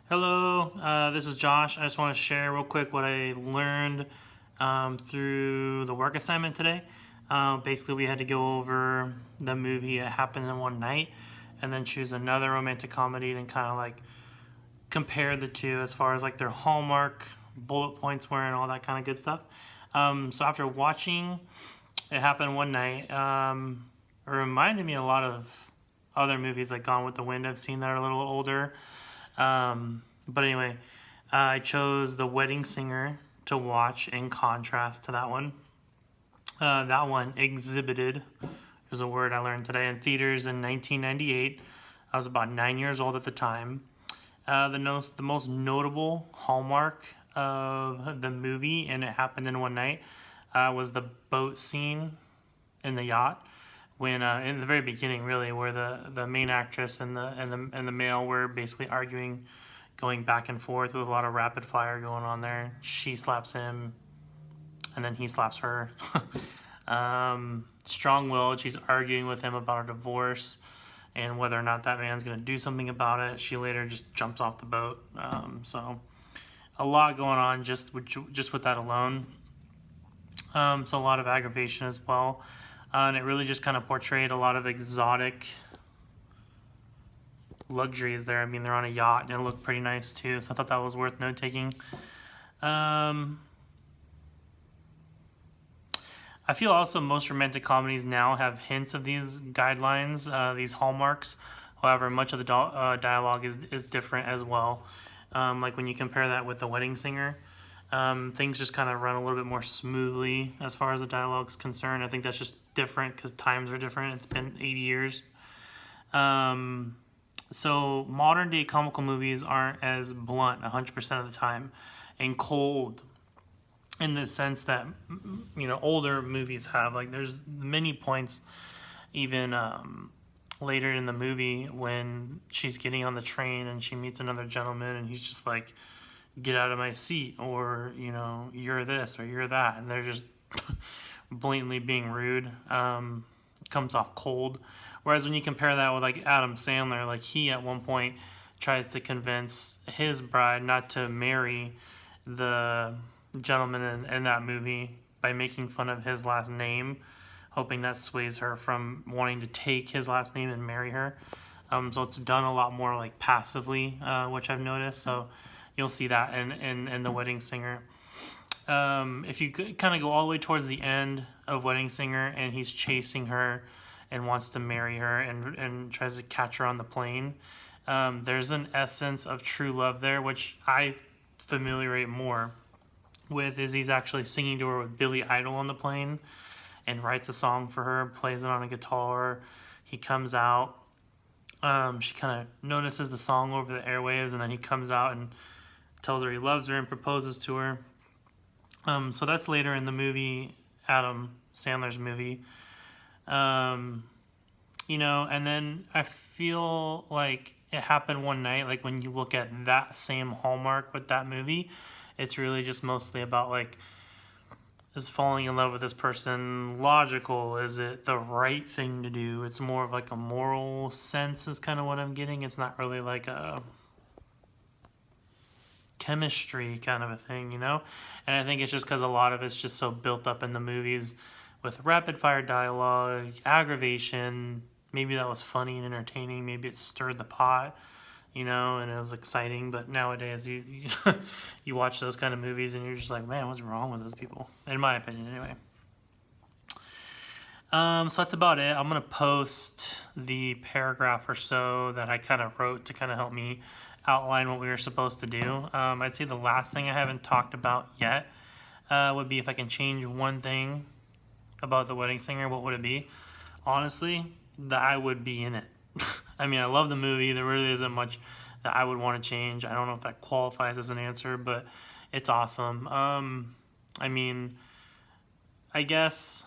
Hello, this is Josh. I just want to share real quick what I learned through the work assignment today. Basically, we had to go over the movie It Happened in One Night and then choose another romantic comedy and kind of like compare the two as far as like their hallmark, bullet points were, and all that kind of good stuff. So after watching It Happened One Night, it reminded me a lot of other movies like Gone with the Wind I've seen that are a little older. But anyway, I chose The Wedding Singer to watch in contrast to that one. That one exhibited, is a word I learned today, in theaters in 1998. I was about 9 years old at the time. The most notable hallmark of the movie, and It Happened in One Night, was the boat scene in the yacht. When in the very beginning, really, where the main actress and the male were basically arguing, going back and forth with a lot of rapid fire going on there. She slaps him, and then he slaps her. Strong-willed. She's arguing with him about a divorce and whether or not that man's going to do something about it. She later just jumps off the boat. So a lot going on just with that alone. So a lot of aggravation as well. And it really just kind of portrayed a lot of exotic luxuries there. I mean, they're on a yacht and it looked pretty nice too. So I thought that was worth note taking. I feel also most romantic comedies now have hints of these guidelines, these hallmarks. However, much of the dialogue is different as well. Like when you compare that with The Wedding Singer, things just kind of run a little bit more smoothly as far as the dialogue's concerned. I think that's just different because times are different. It's been 80 years. So modern day comical movies aren't as blunt 100% of the time and cold in the sense that, you know, older movies have. Like there's many points even later in the movie when she's getting on the train and she meets another gentleman and he's just like, get out of my seat, or, you know, you're this or you're that, and they're just blatantly being rude. Comes off cold. Whereas when you compare that with like Adam Sandler, like he at one point tries to convince his bride not to marry the gentleman in that movie by making fun of his last name, hoping that sways her from wanting to take his last name and marry her. So it's done a lot more like passively, which I've noticed. So you'll see that in The Wedding Singer. If you kind of go all the way towards the end of Wedding Singer and he's chasing her and wants to marry her and tries to catch her on the plane, there's an essence of true love there, which I familiarate more with, is he's actually singing to her with Billy Idol on the plane and writes a song for her, plays it on a guitar. He comes out. She kind of notices the song over the airwaves, and then he comes out and tells her he loves her and proposes to her. So that's later in the movie, Adam Sandler's movie. You know, and then I feel like It Happened One Night, like when you look at that same hallmark with that movie, it's really just mostly about like, is falling in love with this person logical? Is it the right thing to do? It's more of like a moral sense is kind of what I'm getting. It's not really like a chemistry kind of a thing, you know? And I think it's just because a lot of it's just so built up in the movies with rapid fire dialogue, aggravation. Maybe that was funny and entertaining. Maybe it stirred the pot, you know, and it was exciting. But nowadays, you you watch those kind of movies and you're just like, man, what's wrong with those people? In my opinion, anyway. So that's about it. I'm going to post the paragraph or so that I kind of wrote to kind of help me outline what we were supposed to do. I'd say the last thing I haven't talked about yet would be if I can change one thing about The Wedding Singer, what would it be? Honestly, that I would be in it. I mean, I love the movie. There really isn't much that I would want to change. I don't know if that qualifies as an answer, but it's awesome. I mean, I guess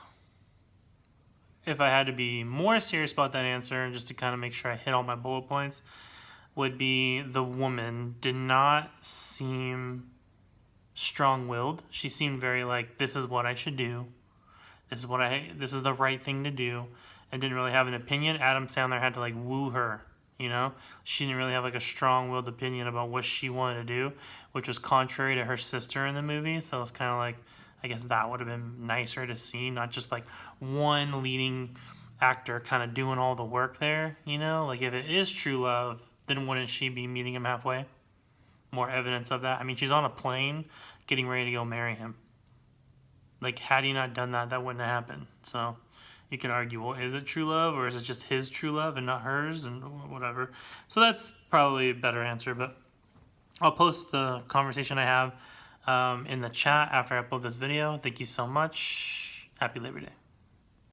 if I had to be more serious about that answer, and just to kind of make sure I hit all my bullet points, would be the woman did not seem strong-willed. She seemed very like, this is what I should do. This is the right thing to do, and didn't really have an opinion. Adam Sandler had to like woo her, You know, she didn't really have like a strong-willed opinion about what she wanted to do, which was contrary to her sister in the movie. So it's kind of like, I guess that would have been nicer to see, not just like one leading actor kind of doing all the work there. You know, like if it is true love, then wouldn't she be meeting him halfway? More evidence of that. I mean, she's on a plane getting ready to go marry him. Like, had he not done that, that wouldn't have happened. So you can argue, well, is it true love, or is it just his true love and not hers, and whatever. So that's probably a better answer, but I'll post the conversation I have in the chat after I upload this video. Thank you so much. Happy Labor Day.